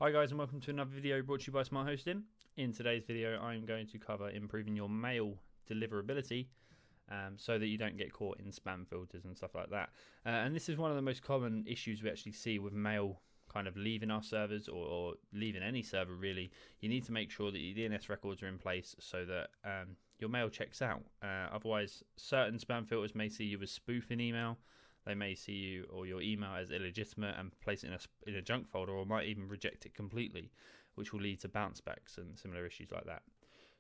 Hi guys, and welcome to another video brought to you by Smart Hosting. In today's video I'm going to cover improving your mail deliverability so that you don't get caught in spam filters and stuff like that. And this is one of the most common issues we actually see with mail kind of leaving our servers or leaving any server really. You need to make sure that your DNS records are in place so that your mail checks out. Otherwise, certain spam filters may see you as spoofing email. They may see you or your email as illegitimate and place it in a junk folder, or might even reject it completely, which will lead to bounce backs and similar issues like that.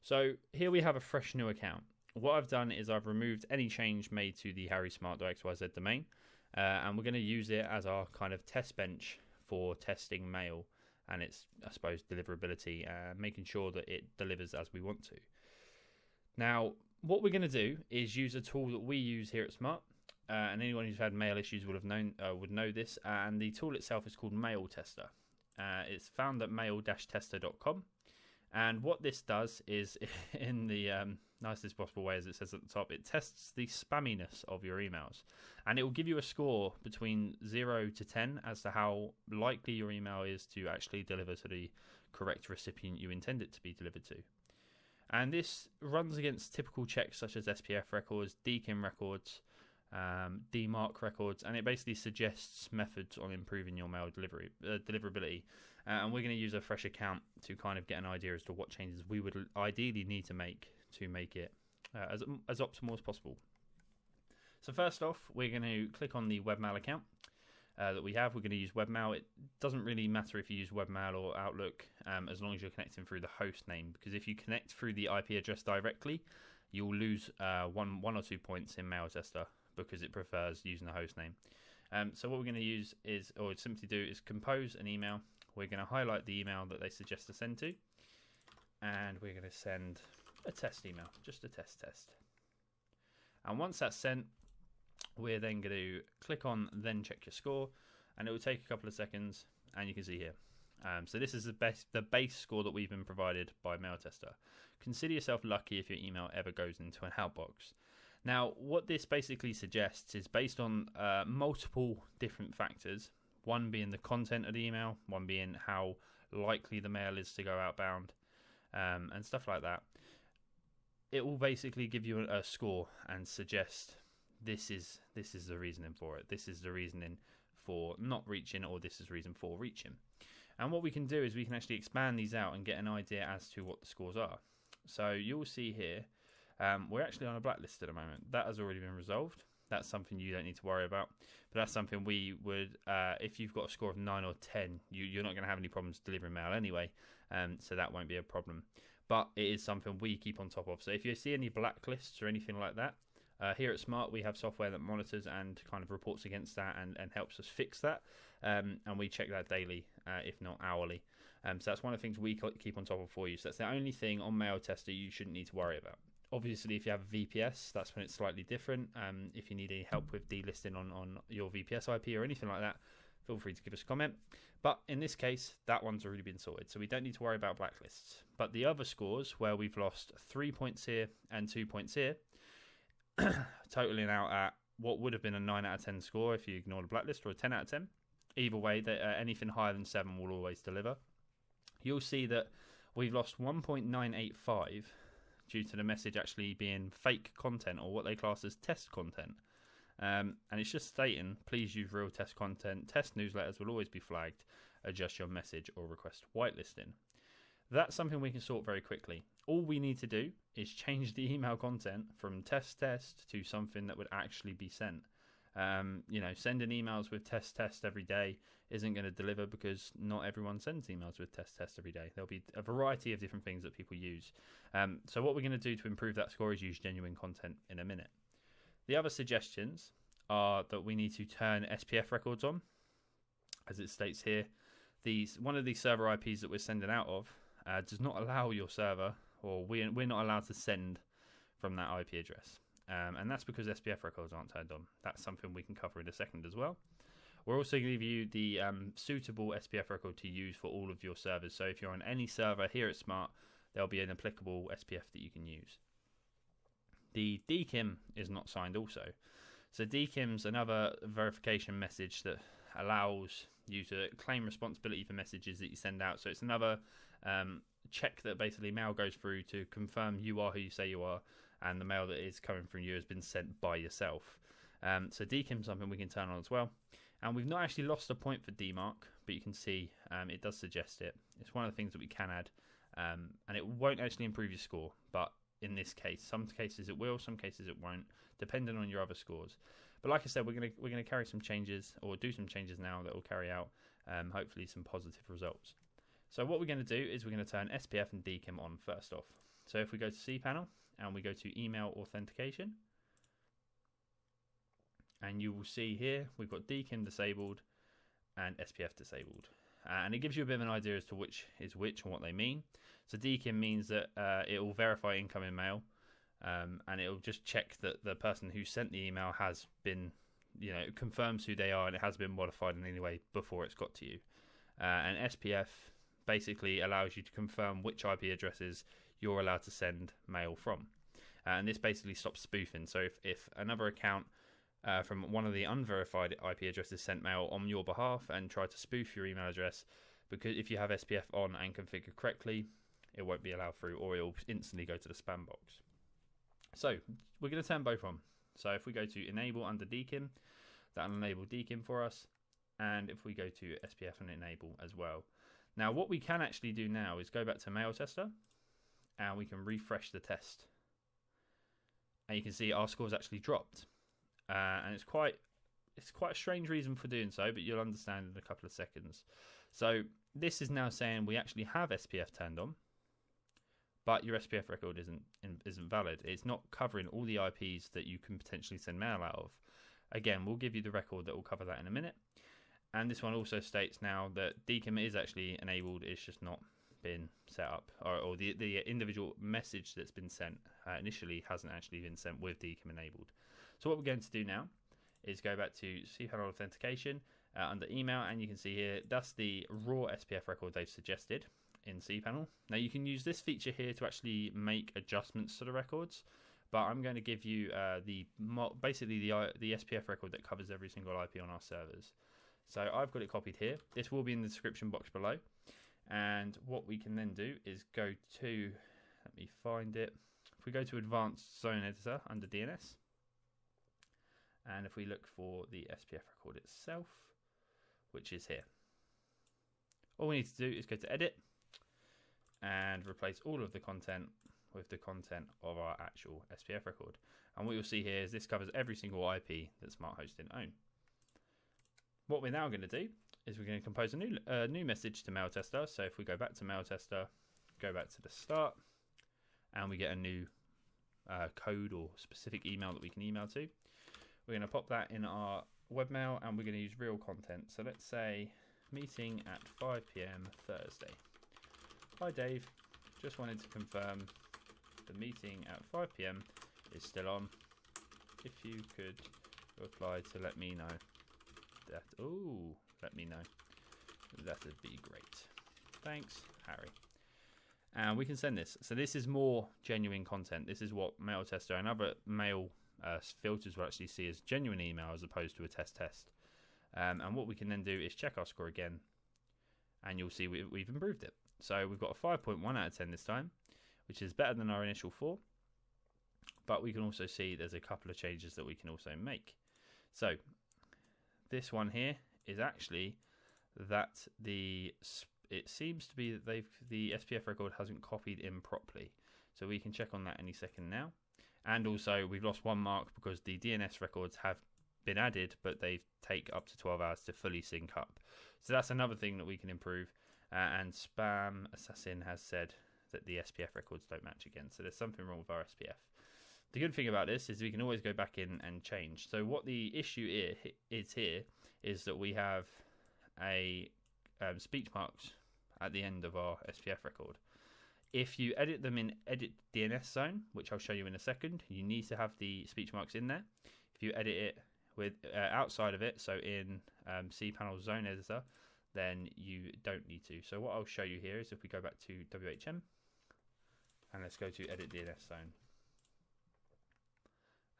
So here we have a fresh new account. What I've done is I've removed any change made to the harrysmart.xyz domain, and we're going to use it as our kind of test bench for testing mail and its, I suppose, deliverability, making sure that it delivers as we want to. Now, what we're going to do is use a tool that we use here at Smart. And anyone who's had mail issues would know this. And the tool itself is called Mail Tester. It's found at mail-tester.com. And what this does is, in the nicest possible way, as it says at the top, it tests the spamminess of your emails. And it will give you a score between 0 to 10 as to how likely your email is to actually deliver to the correct recipient you intend it to be delivered to. And this runs against typical checks such as SPF records, DKIM records, DMARC records, and it basically suggests methods on improving your mail deliverability. And we're going to use a fresh account to kind of get an idea as to what changes we would ideally need to make it as optimal as possible. So first off, we're going to click on the webmail account that we have. We're going to use webmail. It doesn't really matter if you use webmail or Outlook, as long as you're connecting through the host name, because if you connect through the IP address directly, you'll lose one or 2 points in Mail Tester, because it prefers using the host name. So what we're going to use is, or simply do, is compose an email. We're going to highlight the email that they suggest to send to, and we're going to send a test email, just a test. And once that's sent, we're then going to click on then check your score, and it will take a couple of seconds, and you can see here. So this is the base score that we've been provided by Mail Tester. Consider yourself lucky if your email ever goes into an outbox. Now, what this basically suggests is based on multiple different factors, one being the content of the email, one being how likely the mail is to go outbound, and stuff like that. It will basically give you a score and suggest this is the reasoning for it. This is the reasoning for not reaching, or this is the reason for reaching. And what we can do is we can actually expand these out and get an idea as to what the scores are. So you'll see here, we're actually on a blacklist at the moment. That has already been resolved. That's something you don't need to worry about. But that's something we would, if you've got a score of 9 or 10, you're not going to have any problems delivering mail anyway. So that won't be a problem. But it is something we keep on top of. So if you see any blacklists or anything like that, here at Smart, we have software that monitors and kind of reports against that and helps us fix that. And we check that daily, if not hourly. So that's one of the things we keep on top of for you. So that's the only thing on Mail Tester you shouldn't need to worry about. Obviously, if you have a VPS, that's when it's slightly different. If you need any help with delisting on your VPS IP or anything like that, feel free to give us a comment. But in this case, that one's already been sorted, so we don't need to worry about blacklists. But the other scores, where we've lost 3 points here and 2 points here, totaling out at what would have been a 9 out of 10 score if you ignore the blacklist, or a 10 out of 10. Either way, anything higher than 7 will always deliver. You'll see that we've lost 1.985 due to the message actually being fake content, or what they class as test content. And it's just stating, please use real test content. Test newsletters will always be flagged. Adjust your message or request whitelisting. That's something we can sort very quickly. All we need to do is change the email content from test to something that would actually be sent. Sending emails with test every day isn't going to deliver, because not everyone sends emails with test every day. There'll be a variety of different things that people use. So what we're going to do to improve that score is use genuine content in a minute. The other suggestions are that we need to turn SPF records on. As it states here, one of these server IPs that we're sending out of does not allow your server, or we're not allowed to send from that IP address. And that's because SPF records aren't turned on. That's something we can cover in a second as well. We're also going to give you the suitable SPF record to use for all of your servers. So if you're on any server here at Smart, there'll be an applicable SPF that you can use. The DKIM is not signed also. So DKIM's another verification message that allows you to claim responsibility for messages that you send out. So it's another check that basically mail goes through to confirm you are who you say you are, and the mail that is coming from you has been sent by yourself. So DKIM is something we can turn on as well. And we've not actually lost a point for DMARC, but you can see it does suggest it. It's one of the things that we can add, and it won't actually improve your score, but in this case, some cases it will, some cases it won't, depending on your other scores. But like I said, we're gonna carry some changes, or do some changes now that will carry out hopefully some positive results. So what we're going to do is we're going to turn SPF and DKIM on first off. So if we go to cPanel and we go to email authentication, and you will see here we've got DKIM disabled and SPF disabled, and it gives you a bit of an idea as to which is which and what they mean. So DKIM means that it will verify incoming mail, and it will just check that the person who sent the email has been, it confirms who they are and it has been modified in any way before it's got to you. And SPF basically allows you to confirm which IP addresses you're allowed to send mail from, and this basically stops spoofing. So if another account from one of the unverified IP addresses sent mail on your behalf and tried to spoof your email address, because if you have SPF on and configured correctly, it won't be allowed through, or it'll instantly go to the spam box. So we're going to turn both on. So if we go to enable under DKIM, that'll enable DKIM for us, and if we go to SPF and enable as well. Now what we can actually do now is go back to mail tester, and we can refresh the test, and you can see our scores actually dropped, and it's quite a strange reason for doing so, but you'll understand in a couple of seconds. So this is now saying we actually have SPF turned on, but your SPF record isn't valid. It's not covering all the IPs that you can potentially send mail out of. Again, we'll give you the record that will cover that in a minute. And this one also states now that DKIM is actually enabled, it's just not been set up, or the individual message that's been sent initially hasn't actually been sent with DKIM enabled. So what we're going to do now is go back to cPanel authentication under email, and you can see here that's the raw SPF record they've suggested in cPanel. Now you can use this feature here to actually make adjustments to the records, but I'm going to give you basically the SPF record that covers every single IP on our servers. So I've got it copied here. This will be in the description box below. And what we can then do is go to, let me find it. If we go to Advanced Zone Editor under DNS, and if we look for the SPF record itself, which is here, all we need to do is go to Edit and replace all of the content with the content of our actual SPF record. And what you'll see here is this covers every single IP that Smart Hosting own. What we're now going to do is we're going to compose a new message to mail tester. So if we go back to mail tester, go back to the start, and we get a new code or specific email that we can email to. We're going to pop that in our webmail, and we're going to use real content. So let's say meeting at 5 p.m. Thursday. Hi Dave, just wanted to confirm the meeting at 5 p.m. is still on. If you could reply to let me know. Let me know. That'd be great. Thanks, Harry. And we can send this. So this is more genuine content. This is what mail tester and other mail filters will actually see as genuine email as opposed to a test. And what we can then do is check our score again, and you'll see we've improved it. So we've got a 5.1 out of 10 this time, which is better than our initial 4. But we can also see there's a couple of changes that we can also make. So this one here is actually that it seems to be that the SPF record hasn't copied in properly. So we can check on that any second now. And also we've lost 1 mark because the DNS records have been added, but they take up to 12 hours to fully sync up. So that's another thing that we can improve. And Spam Assassin has said that the SPF records don't match again. So there's something wrong with our SPF. The good thing about this is we can always go back in and change. So what the issue is here is that we have a speech marks at the end of our SPF record. If you edit them in Edit DNS Zone, which I'll show you in a second, you need to have the speech marks in there. If you edit it with outside of it, so in cPanel Zone Editor, then you don't need to. So what I'll show you here is if we go back to WHM, and let's go to Edit DNS Zone,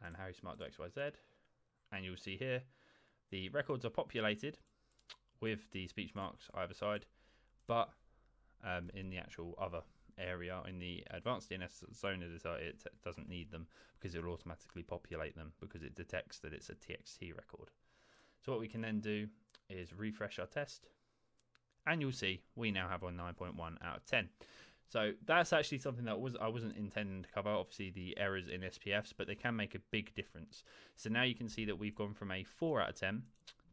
and HarrySmart.xyz, and you'll see here the records are populated with the speech marks either side, but in the actual other area in the advanced DNS zone editor, it doesn't need them because it will automatically populate them because it detects that it's a TXT record. So what we can then do is refresh our test, and you'll see we now have a 9.1 out of 10. So that's actually something that I wasn't intending to cover, obviously the errors in SPFs, but they can make a big difference. So now you can see that we've gone from a 4 out of 10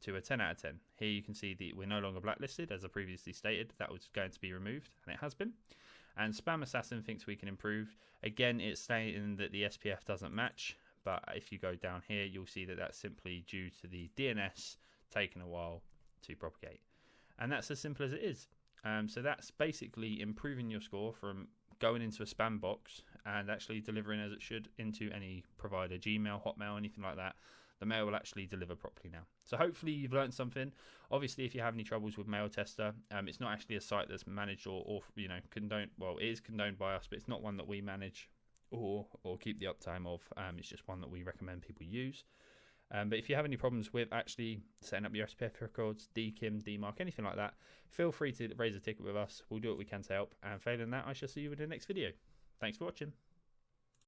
to a 10 out of 10. Here you can see that we're no longer blacklisted, as I previously stated. That was going to be removed, and it has been. And Spam Assassin thinks we can improve. Again, it's stating that the SPF doesn't match, but if you go down here, you'll see that that's simply due to the DNS taking a while to propagate. And that's as simple as it is. So that's basically improving your score from going into a spam box and actually delivering as it should into any provider, Gmail, Hotmail, anything like that. The mail will actually deliver properly now. So hopefully you've learned something. Obviously, if you have any troubles with Mail Tester, it's not actually a site that's managed or condoned. Well, it is condoned by us, but it's not one that we manage or keep the uptime of. It's just one that we recommend people use. But if you have any problems with actually setting up your SPF records, DKIM, DMARC, anything like that, feel free to raise a ticket with us. We'll do what we can to help. And failing that, I shall see you in the next video. Thanks for watching.